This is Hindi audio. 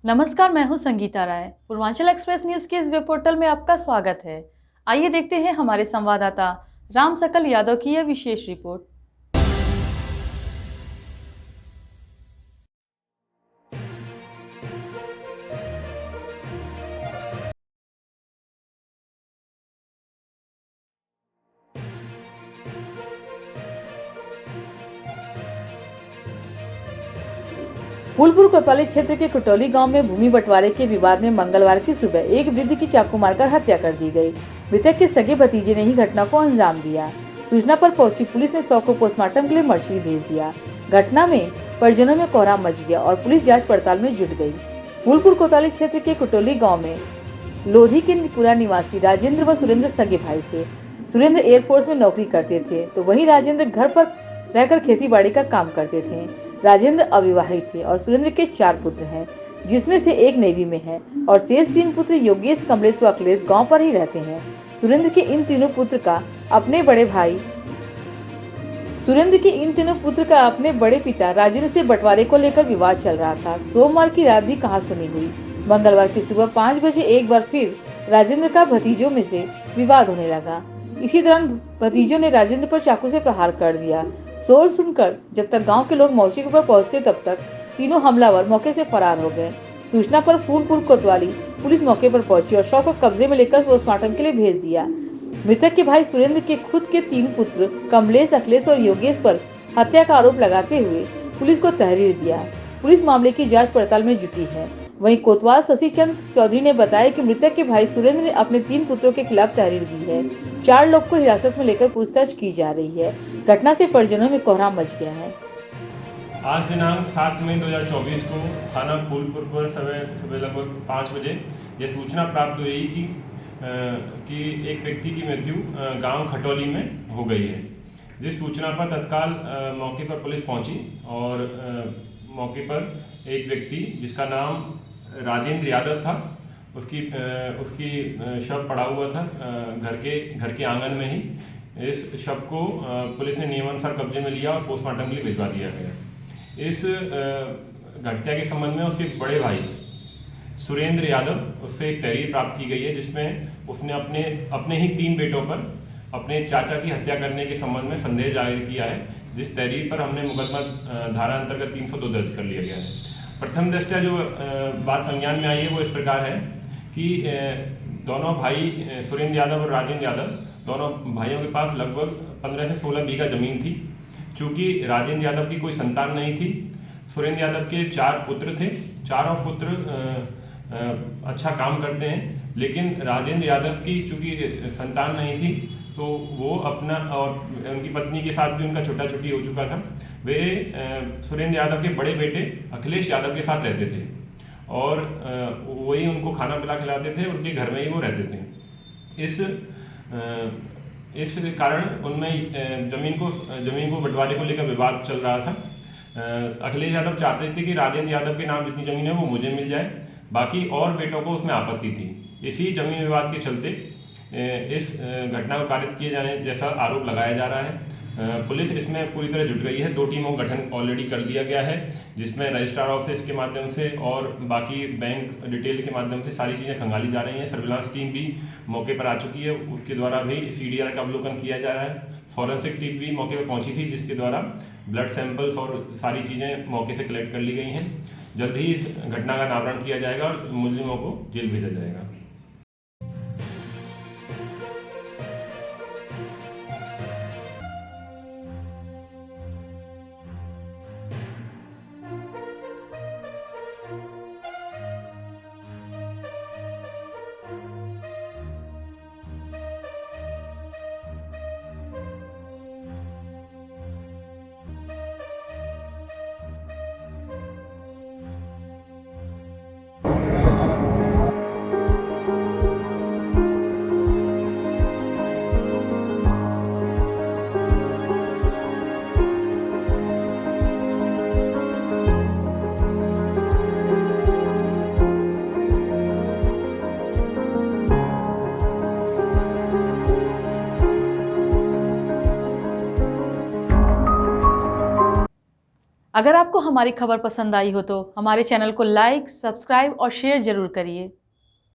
नमस्कार, मैं हूं संगीता राय। पूर्वांचल एक्सप्रेस न्यूज के इस वेब पोर्टल में आपका स्वागत है। आइए देखते हैं हमारे संवाददाता राम सकल यादव की यह विशेष रिपोर्ट। फूलपुर कोतवाली क्षेत्र के कुटौली गांव में भूमि बंटवारे के विवाद में मंगलवार की सुबह एक वृद्ध की चाकू मारकर हत्या कर दी गई। मृतक के सगे भतीजे ने ही घटना को अंजाम दिया। सूचना पर पहुंची पुलिस ने शव को पोस्टमार्टम के लिए मर्चरी भेज दिया। घटना में परिजनों में कोहराम मच गया और पुलिस जाँच पड़ताल में जुट गयी। फूलपुर कोतवाली क्षेत्र के कुटौली गाँव में लोधी के पुरा निवासी राजेंद्र व सुरेंद्र सगे भाई थे। सुरेंद्र एयरफोर्स में नौकरी करते थे तो वहीं राजेंद्र घर पर रहकर खेती बाड़ी का काम करते थे। राजेंद्र अविवाहित थे और सुरेंद्र के 4 पुत्र हैं, जिसमें से एक नेवी में है और शेष 3 पुत्र योगेश, कमलेश व अखिलेश गांव पर ही रहते हैं। सुरेंद्र के इन तीनों पुत्र का अपने बड़े पिता राजेंद्र से बंटवारे को लेकर विवाद चल रहा था। सोमवार की रात भी कहासुनी हुई। मंगलवार की सुबह 5 बजे एक बार फिर राजेंद्र का भतीजों में से विवाद होने लगा। इसी दौरान भतीजों ने राजेंद्र पर चाकू से प्रहार कर दिया। शोर सुनकर जब तक गांव के लोग मौके पर पहुंचते तब तक तीनों हमलावर मौके से फरार हो गए। सूचना पर फूलपुर कोतवाली पुलिस मौके पर पहुंची और शव को कब्जे में लेकर पोस्टमार्टम के लिए भेज दिया। मृतक के भाई सुरेंद्र के खुद के 3 पुत्र कमलेश, अखिलेश और योगेश पर हत्या का आरोप लगाते हुए पुलिस को तहरीर दिया। पुलिस मामले की जांच पड़ताल में जुटी है। वहीं कोतवाल शशि चंद्र चौधरी ने बताया कि मृतक के भाई सुरेंद्र ने अपने 3 पुत्रों के खिलाफ तहरीर दी है। 4 लोग को हिरासत में लेकर पूछताछ की जा रही है। घटना से परिजनों में कोहराम मच गया है। आज दिनांक 7 मई 2024 को थाना फूलपुर पर सुबह लगभग 5 बजे यह सूचना प्राप्त हुई कि एक व्यक्ति की मृत्यु गांव खटौली में हो गई है। जिस सूचना पर तत्काल मौके पर पुलिस पहुंची और मौके पर एक व्यक्ति जिसका नाम राजेंद्र यादव था, उसकी शव पड़ा हुआ था घर के आंगन में ही। इस शव को पुलिस ने नियमानुसार कब्जे में लिया और पोस्टमार्टम के लिए भिजवा दिया गया। इस घटना के संबंध में उसके बड़े भाई सुरेंद्र यादव उससे एक तहरीर प्राप्त की गई है, जिसमें उसने अपने ही 3 बेटों पर अपने चाचा की हत्या करने के संबंध में संदेह जाहिर किया है, जिस तहरीर पर हमने मुकदमा धारा अंतर्गत 302 दर्ज कर लिया गया है। प्रथम दृष्टया जो बात संज्ञान में आई है वो इस प्रकार है कि दोनों भाई सुरेंद्र यादव और राजेंद्र यादव, दोनों भाइयों के पास लगभग 15 से 16 बीघा जमीन थी। चूँकि राजेंद्र यादव की कोई संतान नहीं थी, सुरेंद्र यादव के 4 पुत्र थे। चारों पुत्र अच्छा काम करते हैं, लेकिन राजेंद्र यादव की चूँकि संतान नहीं थी तो वो अपना और उनकी पत्नी के साथ भी उनका छोटा छुट्टी हो चुका था। वे सुरेंद्र यादव के बड़े बेटे अखिलेश यादव के साथ रहते थे और वही उनको खाना पिला खिलाते थे, उनके घर में ही वो रहते थे। इस कारण उनमें जमीन को बंटवारे को लेकर विवाद चल रहा था। अखिलेश यादव चाहते थे कि राजेंद्र यादव के नाम जितनी जमीन है वो मुझे मिल जाए, बाकी और बेटों को उसमें आपत्ति थी। इसी जमीन विवाद के चलते इस घटना को कारित किए जाने जैसा आरोप लगाया जा रहा है। पुलिस इसमें पूरी तरह जुट गई है। 2 टीमों का गठन ऑलरेडी कर दिया गया है, जिसमें रजिस्ट्रार ऑफिस के माध्यम से और बाकी बैंक डिटेल के माध्यम से सारी चीज़ें खंगाली जा रही हैं। सर्विलांस टीम भी मौके पर आ चुकी है, उसके द्वारा भी CDR का अवलोकन किया जा रहा है। फॉरेंसिक टीम भी मौके पर पहुंची थी, जिसके द्वारा ब्लड सैंपल्स और सारी चीज़ें मौके से कलेक्ट कर ली गई हैं। जल्द ही इस घटना का अनावरण किया जाएगा और मुलजिमों को जेल भेजा जाएगा। अगर आपको हमारी खबर पसंद आई हो तो हमारे चैनल को लाइक, सब्सक्राइब और शेयर जरूर करिए।